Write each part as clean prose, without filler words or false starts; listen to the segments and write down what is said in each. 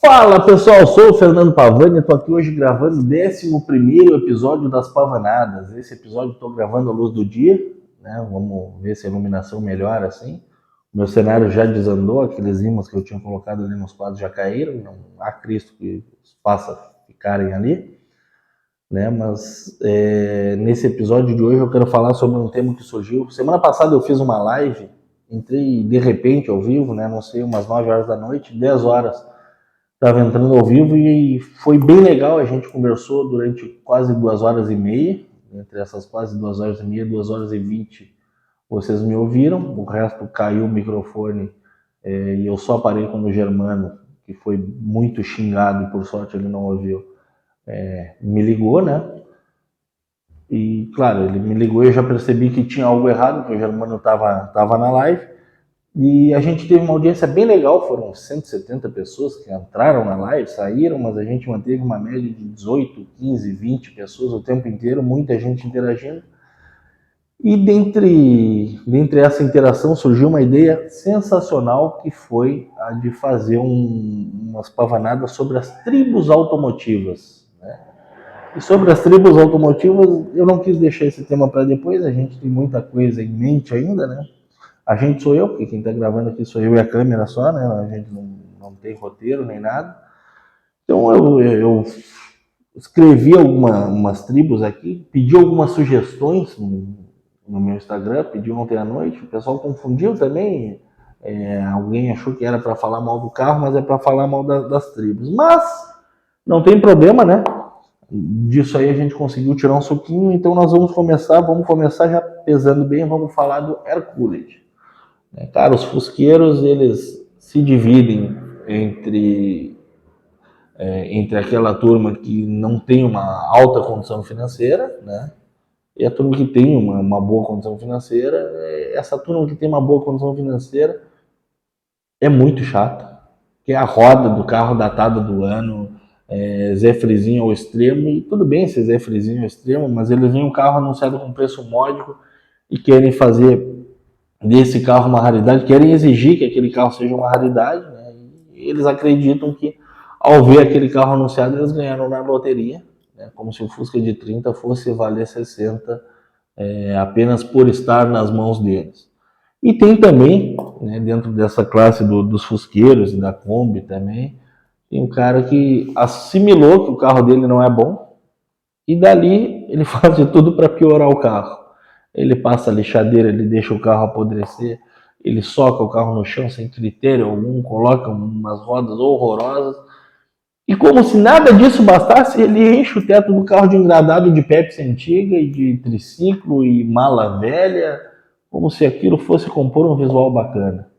Fala pessoal, sou o Fernando Pavani, estou aqui hoje gravando o 11º episódio das Pavanadas. Esse episódio estou gravando à luz do dia, né? Vamos ver se a iluminação melhora assim. O meu cenário já desandou, aqueles ímãs que eu tinha colocado ali nos quadros já caíram, não há Cristo que os faça ficarem ali, né? Mas nesse episódio de hoje eu quero falar sobre um tema que surgiu. Semana passada eu fiz uma live, entrei de repente ao vivo, né? Não sei, umas 9 horas da noite, 10 horas estava entrando ao vivo e foi bem legal. A gente conversou durante quase 2 horas e meia. Entre essas quase 2 horas e meia, 2 horas e 20, vocês me ouviram. O resto caiu o microfone e eu só parei quando o Germano, que foi muito xingado e por sorte ele não ouviu, me ligou, né? E claro, ele me ligou e eu já percebi que tinha algo errado, que o Germano estava na live. E a gente teve uma audiência bem legal, foram 170 pessoas que entraram na live, saíram, mas a gente manteve uma média de 18, 15, 20 pessoas o tempo inteiro, muita gente interagindo. E dentre essa interação surgiu uma ideia sensacional, que foi a de fazer umas pavanadas sobre as tribos automotivas, né? E sobre as tribos automotivas, eu não quis deixar esse tema para depois, a gente tem muita coisa em mente ainda, né? A gente sou eu, porque quem está gravando aqui sou eu e a câmera só, né? A gente não tem roteiro nem nada. Então eu escrevi umas tribos aqui, pedi algumas sugestões no meu Instagram, pedi ontem à noite, o pessoal confundiu também. Alguém achou que era para falar mal do carro, mas é para falar mal das tribos. Mas não tem problema, né? Disso aí a gente conseguiu tirar um suquinho, então nós vamos começar já pesando bem, vamos falar do Hercules. Cara, os fusqueiros, eles se dividem entre aquela turma que não tem uma alta condição financeira, né? E a turma que tem uma boa condição financeira. Essa turma que tem uma boa condição financeira é muito chata, que é a roda do carro datado do ano, Zé Frizinho ao extremo. E tudo bem ser Zé Frizinho ao extremo, mas eles veem um carro anunciado com preço módico e querem fazer desse carro uma raridade, querem exigir que aquele carro seja uma raridade, né? E eles acreditam que, ao ver aquele carro anunciado, eles ganharam na loteria, né? Como se o Fusca de 30 fosse valer 60, apenas por estar nas mãos deles. E tem também, né, dentro dessa classe dos fusqueiros e da Kombi também, tem um cara que assimilou que o carro dele não é bom e dali ele faz de tudo para piorar o carro. Ele passa a lixadeira, ele deixa o carro apodrecer, ele soca o carro no chão sem critério algum, coloca umas rodas horrorosas. E como se nada disso bastasse, ele enche o teto do carro de engradado de Pepsi antiga e de triciclo e mala velha, como se aquilo fosse compor um visual bacana.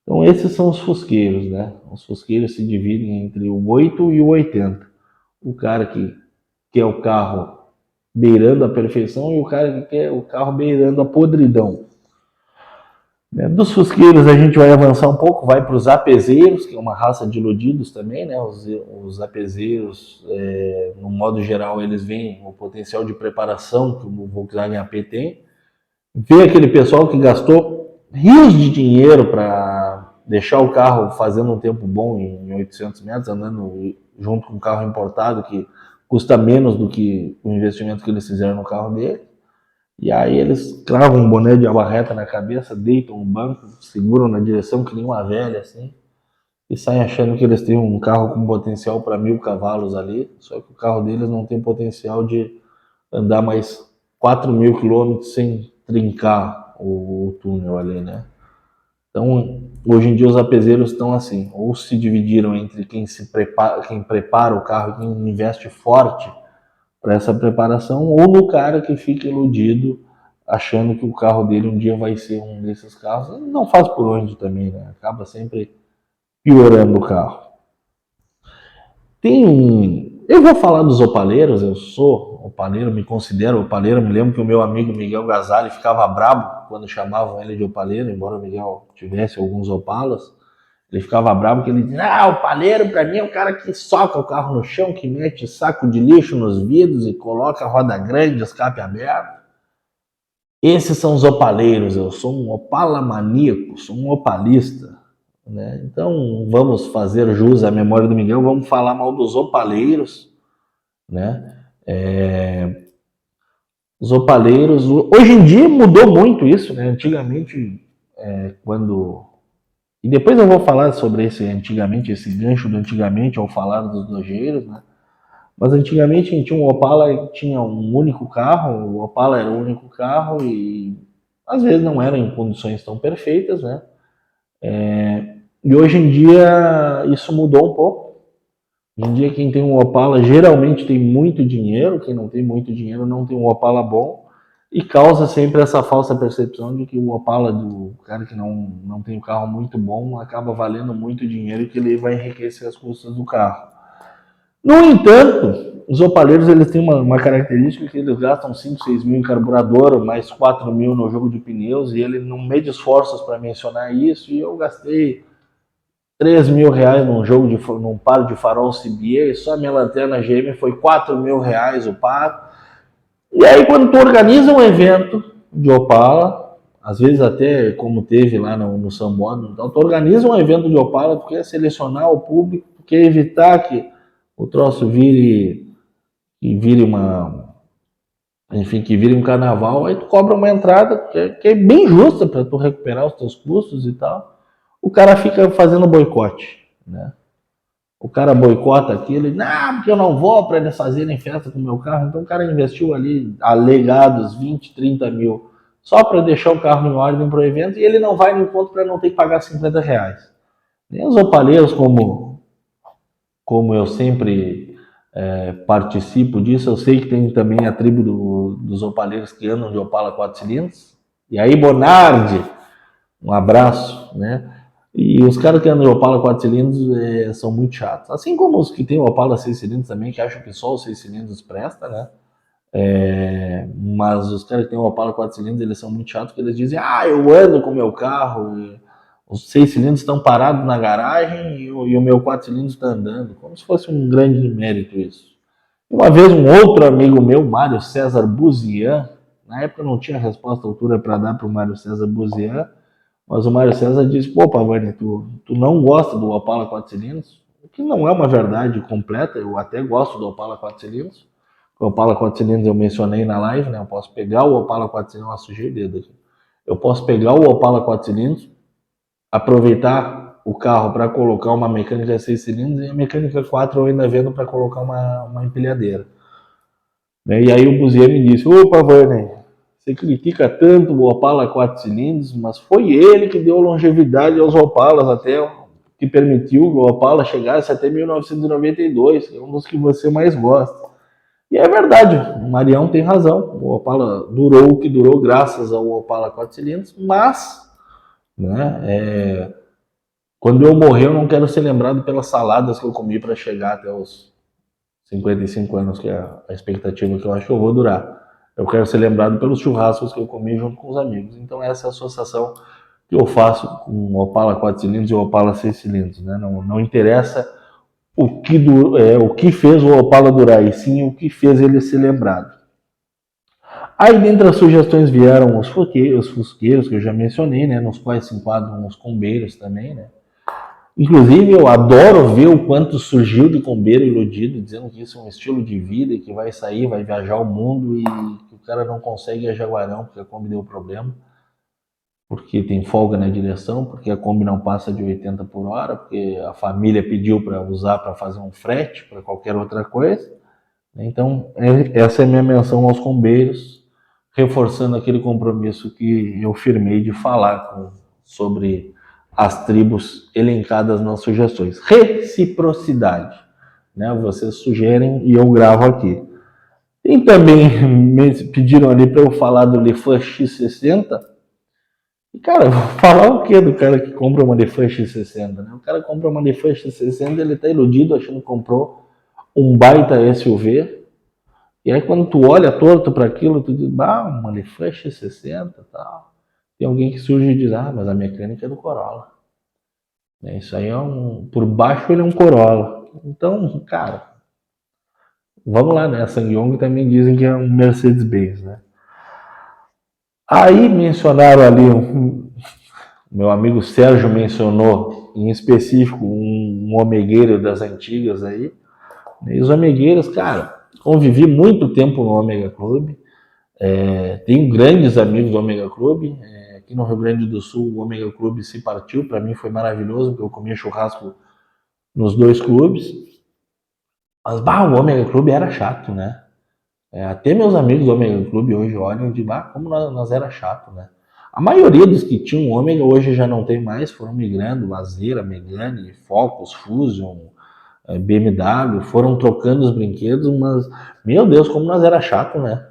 Então esses são os fusqueiros, né? Os fusqueiros se dividem entre o 8 e o 80. O cara que quer o carro beirando a perfeição e o cara que quer o carro beirando a podridão. Dos fusqueiros a gente vai avançar um pouco, vai para os apezeiros, que é uma raça de iludidos também, né? Os apezeiros, no modo geral, eles veem o potencial de preparação que o Volkswagen AP tem. Vê aquele pessoal que gastou rios de dinheiro para deixar o carro fazendo um tempo bom em 800 metros, andando junto com um carro importado que custa menos do que o investimento que eles fizeram no carro dele. E aí eles cravam um boné de aba reta na cabeça, deitam no banco, seguram na direção que nem uma velha, assim, e saem achando que eles têm um carro com potencial para 1.000 cavalos ali, só que o carro deles não tem potencial de andar mais 4.000 quilômetros sem trincar o túnel ali, né? Então, hoje em dia os apezeiros estão assim, ou se dividiram entre quem prepara o carro, quem investe forte para essa preparação, ou no cara que fica iludido achando que o carro dele um dia vai ser um desses carros. Ele não faz por onde também, né? Acaba sempre piorando o carro. Eu vou falar dos opaleiros, eu sou opaleiro, me considero opaleiro. Me lembro que o meu amigo Miguel Gazali ficava brabo quando chamavam ele de opaleiro, embora o Miguel tivesse alguns opalas. Ele ficava bravo que ele dizia: o palheiro para mim é o cara que soca o carro no chão, que mete saco de lixo nos vidros e coloca roda grande, escape aberto. Esses são os opaleiros. Eu sou um opala maníaco, sou um opalista. né? Então, vamos fazer jus à memória do Miguel, vamos falar mal dos opaleiros, né? Os opaleiros, hoje em dia mudou muito isso, né? Antigamente, quando... E depois eu vou falar sobre esse antigamente, esse gancho do antigamente, ao falar dos dojeiros, né? Mas antigamente a gente tinha um Opala que tinha um único carro, o Opala era o único carro e às vezes não era em condições tão perfeitas, né? E hoje em dia isso mudou um pouco. Hoje em dia quem tem um Opala geralmente tem muito dinheiro, quem não tem muito dinheiro não tem um Opala bom e causa sempre essa falsa percepção de que o Opala do cara que não tem um carro muito bom acaba valendo muito dinheiro e que ele vai enriquecer as custas do carro. No entanto, os opaleiros eles têm uma característica que eles gastam 5, 6 mil em carburador, mais 4 mil no jogo de pneus, e ele não mede esforços para mencionar isso, e eu gastei 3 mil reais num par de farol CBA, e só a minha lanterna GM foi 4 mil reais o par. E aí quando tu organiza um evento de Opala, às vezes até como teve lá no Sambódromo, então tu organiza um evento de Opala, tu quer selecionar o público, tu quer evitar que o troço vire uma, enfim, que vire um carnaval, aí tu cobra uma entrada que é bem justa para tu recuperar os teus custos e tal. O cara fica fazendo boicote, né? O cara boicota aquilo, e, não, porque eu não vou para eles fazerem festa com o meu carro. Então o cara investiu ali alegados 20, 30 mil só para deixar o carro em ordem para o evento e ele não vai no encontro para não ter que pagar 50 reais. Nem os opaleiros, como eu sempre participo disso, eu sei que tem também a tribo dos opaleiros que andam de Opala 4 cilindros. E aí, Bonardi, um abraço, né? E os caras que andam de Opala 4 cilindros são muito chatos. Assim como os que tem o Opala 6 cilindros também, que acham que só os 6 cilindros presta, né? Mas os caras que tem o Opala 4 cilindros, eles são muito chatos, porque eles dizem, eu ando com o meu carro, os 6 cilindros estão parados na garagem e o meu 4 cilindros está andando, como se fosse um grande mérito isso. Uma vez um outro amigo meu, Mário César Buzian, na época não tinha resposta à altura para dar para o Mário César Buzian, mas o Mário César disse, pô, Pavani, tu não gosta do Opala 4 cilindros? O que não é uma verdade completa, eu até gosto do Opala 4 cilindros. O Opala 4 cilindros eu mencionei na live, né? Eu posso pegar o Opala 4 cilindros, sujei o dedo aqui. Eu posso pegar o Opala 4 cilindros, aproveitar o carro para colocar uma mecânica 6 cilindros e a mecânica 4 eu ainda vendo para colocar uma empilhadeira. E aí o Buzier me disse, opa, Vânia, você critica tanto o Opala 4 cilindros, mas foi ele que deu longevidade aos Opalas até, que permitiu que o Opala chegasse até 1992, que é um dos que você mais gosta. E é verdade, o Marião tem razão, o Opala durou o que durou graças ao Opala 4 cilindros, mas, né, quando eu morrer eu não quero ser lembrado pelas saladas que eu comi para chegar até os 55 anos, que é a expectativa que eu acho que eu vou durar. Eu quero ser lembrado pelos churrascos que eu comi junto com os amigos. Então essa é a associação que eu faço com o Opala 4 cilindros e o Opala 6 cilindros. Né? Não interessa o que fez o Opala durar, e sim o que fez ele ser lembrado. Aí dentre as sugestões vieram os fusqueiros que eu já mencionei, né? Nos quais se enquadram os combeiros também, né? Inclusive, eu adoro ver o quanto surgiu de combeiro iludido, dizendo que isso é um estilo de vida, que vai sair, vai viajar o mundo e que o cara não consegue ir a Jaguarão porque a Kombi deu problema, porque tem folga na direção, porque a Kombi não passa de 80 por hora, porque a família pediu para usar para fazer um frete, para qualquer outra coisa. Então, essa é a minha menção aos combeiros, reforçando aquele compromisso que eu firmei de falar sobre as tribos elencadas nas sugestões. Reciprocidade. Né? Vocês sugerem e eu gravo aqui. E também me pediram ali para eu falar do Lefan X60. E, cara, eu vou falar o que do cara que compra uma Lefan X60? Né? O cara compra uma Lefan X60, ele está iludido achando que comprou um baita SUV. E aí quando tu olha torto para aquilo, tu diz, uma Lefan X60 e tal. Tem alguém que surge e diz, mas a mecânica é do Corolla. Isso aí por baixo ele é um Corolla. Então, cara, vamos lá, né? A SsangYong também dizem que é um Mercedes-Benz, né? Aí mencionaram ali, meu amigo Sérgio mencionou em específico um omegueiro das antigas aí. E os omegueiros, cara, convivi muito tempo no Ômega Clube. Tenho grandes amigos do Ômega Clube. Aqui no Rio Grande do Sul, o Ômega Clube se partiu. Para mim foi maravilhoso, porque eu comia churrasco nos dois clubes. Mas, o Ômega Clube era chato, né? Até meus amigos do Ômega Clube hoje olham e dizem, como nós era chato, né? A maioria dos que tinham Ômega hoje já não tem mais, foram migrando, Azera, Megane, Focus, Fusion, BMW, foram trocando os brinquedos, mas, meu Deus, como nós era chato, né?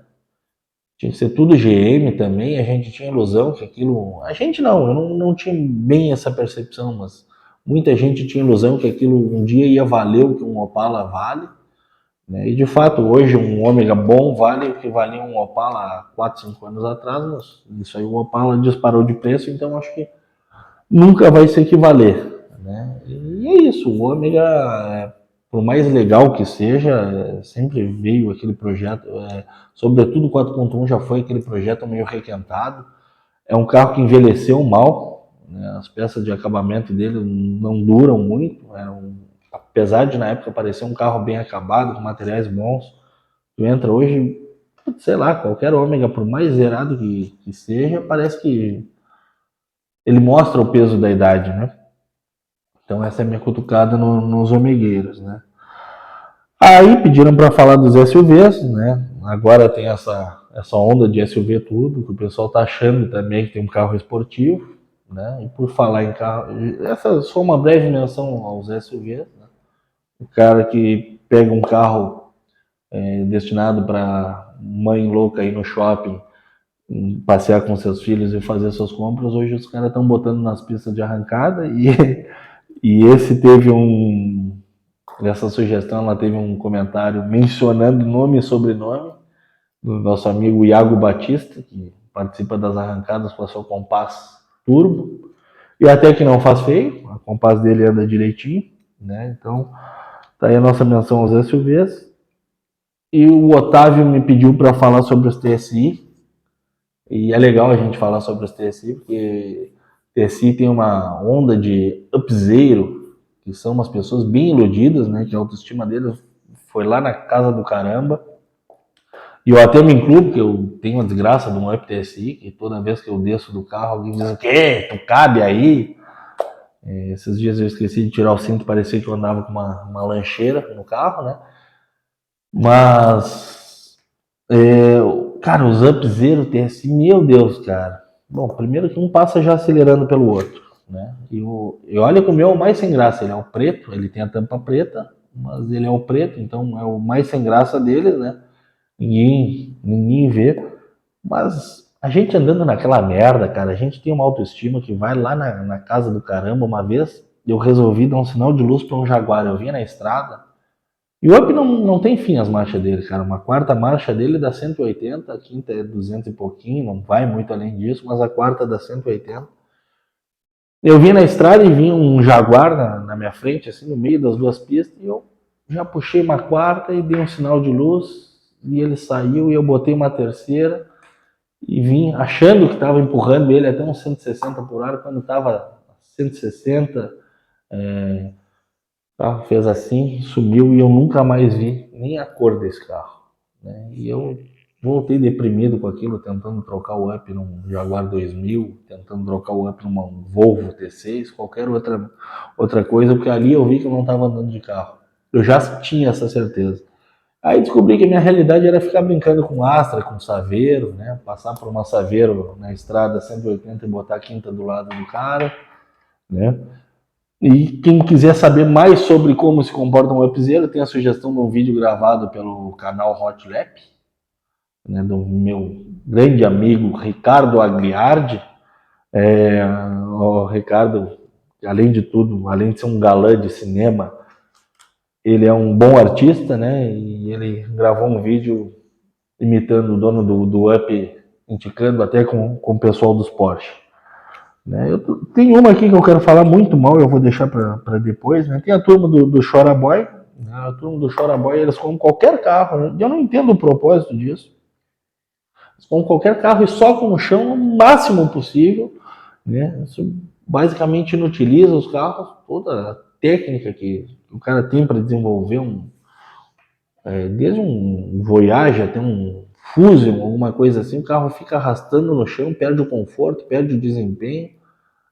Tinha que ser tudo GM também, a gente tinha ilusão que aquilo... A gente não, eu não tinha bem essa percepção, mas muita gente tinha ilusão que aquilo um dia ia valer o que um Opala vale, né? E de fato, hoje um Ômega bom vale o que valia um Opala há 4, 5 anos atrás, mas isso aí o Opala disparou de preço, então acho que nunca vai se equivaler, né? E é isso, o Ômega, por mais legal que seja, sempre veio aquele projeto, sobretudo o 4.1 já foi aquele projeto meio requentado. É um carro que envelheceu mal, né? As peças de acabamento dele não duram muito, apesar de na época parecer um carro bem acabado, com materiais bons. Tu entra hoje, sei lá, qualquer Ômega, por mais zerado que seja, parece que ele mostra o peso da idade, né? Então essa é a minha cutucada nos omegueiros, né? Aí pediram para falar dos SUVs, né? Agora tem essa onda de SUV tudo, que o pessoal tá achando também que tem um carro esportivo, né? E por falar em carro, essa só uma breve menção aos SUVs, né? O cara que pega um carro destinado para mãe louca ir no shopping, passear com seus filhos e fazer suas compras, hoje os caras estão botando nas pistas de arrancada e esse teve nessa sugestão, ela teve um comentário mencionando nome e sobrenome do nosso amigo Iago Batista, que participa das arrancadas com a sua Compass Turbo, e até que não faz feio, a Compass dele anda direitinho, né? Então, tá aí a nossa menção aos SUVs. E o Otávio me pediu para falar sobre os TSI, e é legal a gente falar sobre os TSI, porque TSI tem uma onda de upzeiro, que são umas pessoas bem iludidas, né? Que a autoestima deles foi lá na casa do caramba. E eu até me incluo, porque eu tenho a desgraça de um Up TSI, que toda vez que eu desço do carro, alguém diz, o quê? Tu cabe aí? Esses dias eu esqueci de tirar o cinto, parecia que eu andava com uma lancheira no carro, né? Mas, cara, os Up Zero TSI, meu Deus, cara. Bom, primeiro que um passa já acelerando pelo outro, né? E olha que o meu é o mais sem graça, ele é o preto, ele tem a tampa preta, mas ele é o preto, então é o mais sem graça deles, né? Ninguém vê, mas a gente andando naquela merda, cara, a gente tem uma autoestima que vai lá na casa do caramba. Uma vez eu resolvi dar um sinal de luz para um Jaguar, eu vinha na estrada, e o Up não tem fim as marchas dele, cara, uma quarta marcha dele dá 180, a quinta é 200 e pouquinho, não vai muito além disso, mas a quarta dá 180. Eu vim na estrada e vinha um Jaguar na minha frente, assim, no meio das duas pistas, e eu já puxei uma quarta e dei um sinal de luz, e ele saiu, e eu botei uma terceira, e vim achando que estava empurrando ele até uns 160 por hora, quando estava 160, o carro fez assim, sumiu, e eu nunca mais vi nem a cor desse carro, né? E eu voltei deprimido com aquilo, tentando trocar o Up num Jaguar 2000, tentando trocar o Up numa Volvo T6, qualquer outra coisa, porque ali eu vi que eu não estava andando de carro. Eu já tinha essa certeza. Aí descobri que a minha realidade era ficar brincando com Astra, com Saveiro, né? Passar por uma Saveiro na estrada 180 e botar a quinta do lado do cara, né? E quem quiser saber mais sobre como se comporta um upzero, tem a sugestão de um vídeo gravado pelo canal Hot Lap, né, do meu grande amigo Ricardo Agliardi. O Ricardo, além de tudo, além de ser um galã de cinema, ele é um bom artista, né? E ele gravou um vídeo imitando o dono do Up, indicando até com o pessoal dos Porsche. Né? Tem uma aqui que eu quero falar muito mal, eu vou deixar para depois. Né? Tem a turma do Chora Boy. Né? A turma do Chora Boy, eles compram qualquer carro. Né? Eu não entendo o propósito disso. Eles compram qualquer carro e socam no chão o máximo possível. Né? basicamente inutiliza os carros, toda a técnica que o cara tem para desenvolver desde um Voyage até um Fusion, alguma coisa assim, o carro fica arrastando no chão, perde o conforto, perde o desempenho,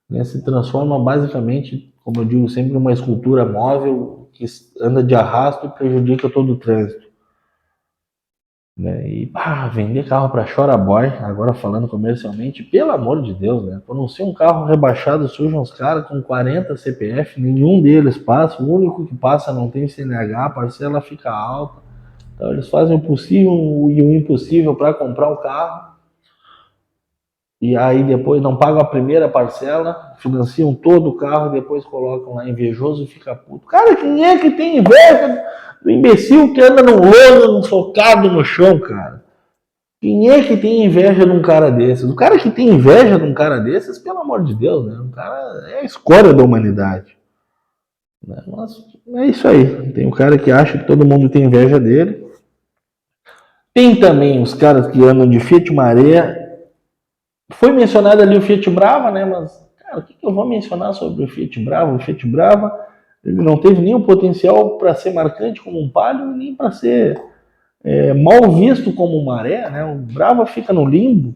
né, se transforma basicamente, como eu digo sempre, numa escultura móvel que anda de arrasto e prejudica todo o trânsito. Né? E vender carro para chora-boy, agora falando comercialmente, pelo amor de Deus, né? Por não ser um carro rebaixado, surgem uns caras com 40 CPF, nenhum deles passa, o único que passa não tem CNH, a parcela fica alta. Então eles fazem o possível e o impossível para comprar o carro, e aí depois não pagam a primeira parcela, financiam todo o carro, depois colocam lá invejoso e fica puto. Cara, quem é que tem inveja do imbecil que anda no lona, socado no chão, cara? Quem é que tem inveja de um cara desses? O cara que tem inveja de um cara desses, pelo amor de Deus, né? O cara é a escória da humanidade. Né? Mas é isso aí. Tem um cara que acha que todo mundo tem inveja dele. Tem também os caras que andam de Fiat Marea. Foi mencionado ali o Fiat Brava, né? Mas, cara, o que eu vou mencionar sobre o Fiat Brava? O Fiat Brava, ele não teve nenhum potencial para ser marcante como um Palio, nem para ser mal visto como um Maré, né? O Brava fica no limbo.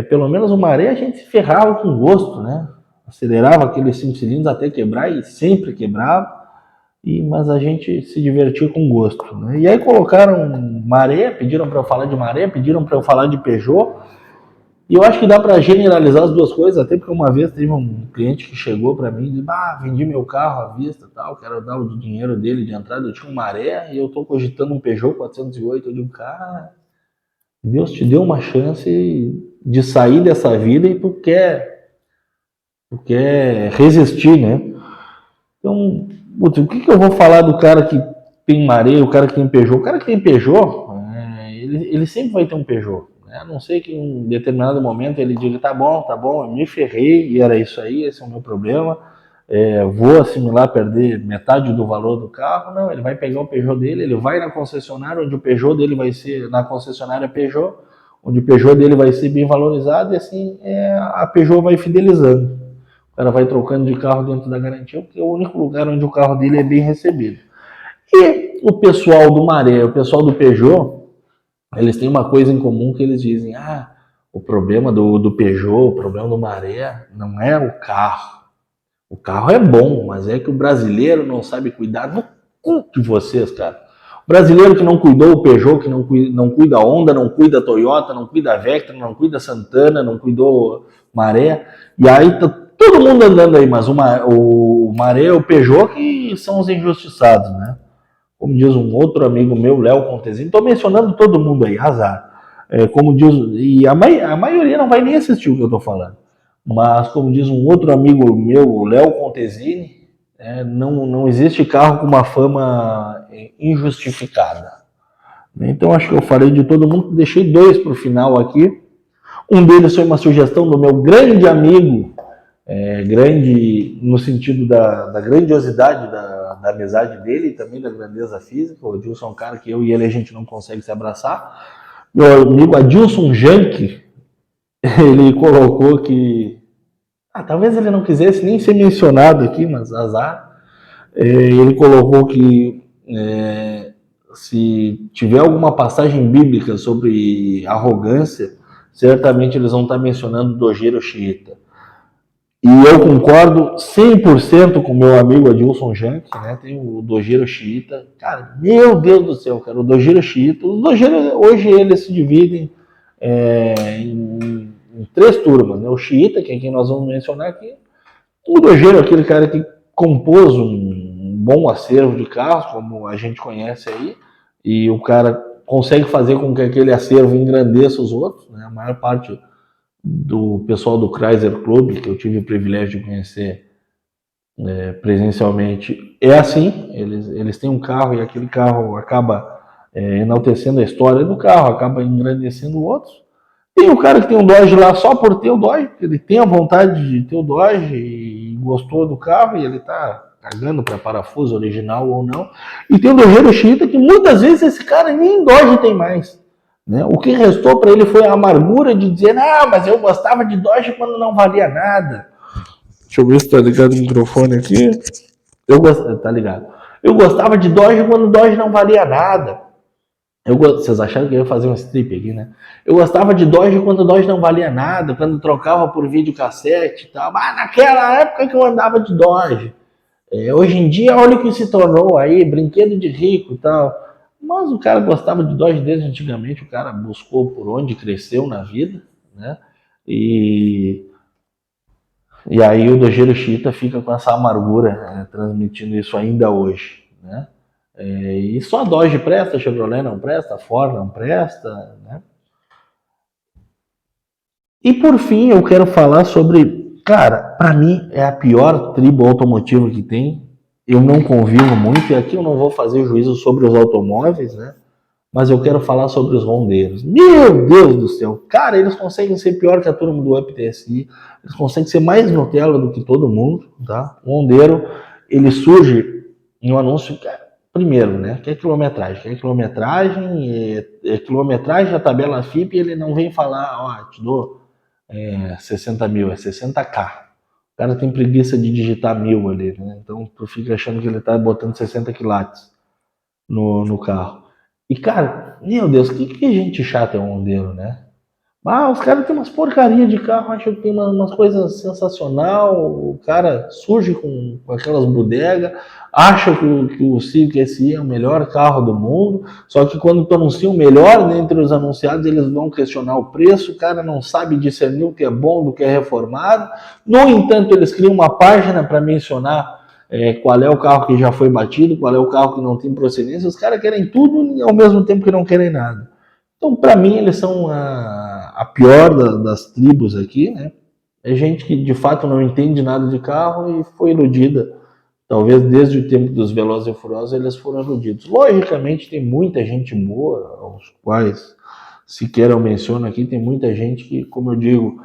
Pelo menos o Maré a gente se ferrava com gosto, né? Acelerava aqueles 5 cilindros até quebrar e sempre quebrava, mas a gente se divertia com gosto. Né? E aí colocaram Maré, pediram para eu falar de Maré, pediram para eu falar de Peugeot. E eu acho que dá para generalizar as duas coisas, até porque uma vez teve um cliente que chegou para mim e disse: vendi meu carro à vista, tal, quero dar o dinheiro dele de entrada, eu tinha um Maré e eu estou cogitando um Peugeot 408. Eu digo: cara, Deus te deu uma chance de sair dessa vida e tu quer resistir, né? Então, putz, o que eu vou falar do cara que tem Maré, o cara que tem Peugeot? O cara que tem Peugeot, ele sempre vai ter um Peugeot. A não ser que em determinado momento ele diga: tá bom, eu me ferrei e era isso aí, esse é o meu problema, vou assimilar, perder metade do valor do carro. Não, ele vai pegar o Peugeot dele, ele vai na concessionária, onde o Peugeot dele vai ser, na concessionária Peugeot, onde o Peugeot dele vai ser bem valorizado, e assim a Peugeot vai fidelizando. O cara vai trocando de carro dentro da garantia, porque é o único lugar onde o carro dele é bem recebido. E o pessoal do Maré, o pessoal do Peugeot, eles têm uma coisa em comum que eles dizem: o problema do Peugeot, o problema do Maré não é o carro. O carro é bom, mas é que o brasileiro não sabe cuidar no cu de vocês, cara. O brasileiro que não cuidou o Peugeot, que não cuida a Honda, não cuida a Toyota, não cuida a Vectra, não cuida a Santana, não cuidou Maré. E aí tá todo mundo andando aí, mas o Maré e o Peugeot que são os injustiçados, né? Como diz um outro amigo meu, Léo Contesini, estou mencionando todo mundo aí, azar. Como diz, e a maioria não vai nem assistir o que eu estou falando, mas como diz um outro amigo meu, Léo Contesini, não existe carro com uma fama injustificada. Então acho que eu falei de todo mundo, deixei 2 para o final aqui. Um deles foi uma sugestão do meu grande amigo, grande no sentido da grandiosidade da amizade dele e também da grandeza física. O Adilson é um cara que eu e ele a gente não consegue se abraçar. Meu amigo Adilson Janke, ele colocou que talvez ele não quisesse nem ser mencionado aqui, mas azar. Ele colocou que se tiver alguma passagem bíblica sobre arrogância, certamente eles vão estar mencionando Dojiro Shiita. E eu concordo 100% com o meu amigo Adilson Janke, né? Tem o Dojiro Shiita. Cara, meu Deus do céu, cara, o Dojiro Shiita. Os Dojiro, hoje eles se dividem em 3 turmas, né? O Shiita, que é quem nós vamos mencionar aqui. O Dojiro, aquele cara que compôs um bom acervo de carros, como a gente conhece aí, e o cara consegue fazer com que aquele acervo engrandeça os outros, né? A maior parte do pessoal do Chrysler Club, que eu tive o privilégio de conhecer presencialmente, é assim. Eles têm um carro e aquele carro acaba enaltecendo a história do carro, acaba engrandecendo outros. Tem o cara que tem um Dodge lá só por ter o Dodge, ele tem a vontade de ter o Dodge e gostou do carro e ele tá cagando para parafuso original ou não. E tem o Dojiro Shiita, que muitas vezes esse cara nem Dodge tem mais. Né? O que restou para ele foi a amargura de dizer: mas eu gostava de Dodge quando não valia nada. Deixa eu ver se tá ligado o microfone aqui. Tá ligado. Eu gostava de Dodge quando Dodge não valia nada. Vocês acharam que eu ia fazer um strip aqui, né? Eu gostava de Dodge quando Dodge não valia nada, quando trocava por videocassete e tal. Mas naquela época que eu andava de Dodge. Hoje em dia, olha o que se tornou aí, brinquedo de rico e tal. Mas o cara gostava de Dodge desde antigamente, o cara buscou por onde cresceu na vida, né? E, e aí o Dojiro Chita fica com essa amargura, né, transmitindo isso ainda hoje, né? E só Dodge presta, Chevrolet não presta, Ford não presta, né? E por fim, eu quero falar sobre, cara, para mim é a pior tribo automotiva que tem. Eu não convivo muito, e aqui eu não vou fazer juízo sobre os automóveis, né? Mas eu quero falar sobre os rondeiros. Meu Deus do céu, cara, eles conseguem ser pior que a turma do UpTSI, eles conseguem ser mais Nutella do que todo mundo, tá? O rondeiro, ele surge em um anúncio, primeiro, né? Que é quilometragem? Que é quilometragem, quilometragem, a tabela FIP, ele não vem falar, ó, te dou 60 mil, é 60K. O cara tem preguiça de digitar 1000 ali, né? Então tu fica achando que ele tá botando 60 quilates no carro. E cara, meu Deus, que gente chata é o Mondeo, né? Os caras têm umas porcarias de carro, acham que tem umas coisas sensacional. O cara surge com aquelas bodegas, acha que o Civic SI é o melhor carro do mundo, só que quando tu anuncia o melhor, né, entre os anunciados, eles vão questionar o preço, o cara não sabe discernir o que é bom do que é reformado. No entanto, eles criam uma página para mencionar qual é o carro que já foi batido, qual é o carro que não tem procedência. Os caras querem tudo ao mesmo tempo que não querem nada. Então, para mim, eles são a pior das tribos aqui, né? É gente que de fato não entende nada de carro e foi iludida. Talvez desde o tempo dos Velozes e Furiosos eles foram iludidos. Logicamente, tem muita gente boa, aos quais sequer eu menciono aqui, tem muita gente que, como eu digo,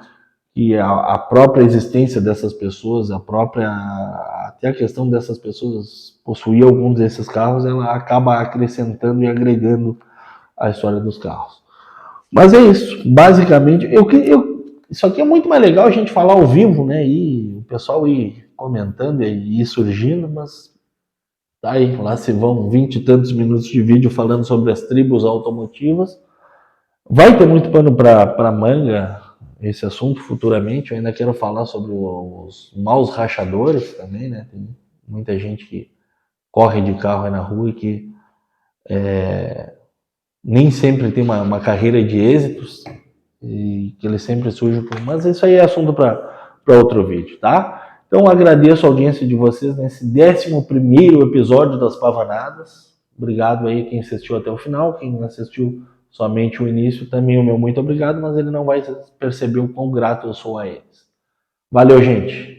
que a própria existência dessas pessoas, até a questão dessas pessoas possuir alguns desses carros, ela acaba acrescentando e agregando a história dos carros. Mas é isso, basicamente. Isso aqui é muito mais legal a gente falar ao vivo, né? E o pessoal ir comentando e ir surgindo, mas tá aí, lá se vão 20 e tantos minutos de vídeo falando sobre as tribos automotivas. Vai ter muito pano para manga esse assunto futuramente. Eu ainda quero falar sobre os maus rachadores também, né? Tem muita gente que corre de carro aí na rua e que nem sempre tem uma carreira de êxitos e que ele sempre surge por... Mas isso aí é assunto para outro vídeo, tá? Então agradeço a audiência de vocês nesse 11º episódio das Pavanadas. Obrigado aí quem assistiu até o final, quem assistiu somente o início, também o meu muito obrigado, mas ele não vai perceber o quão grato eu sou a eles. Valeu, gente!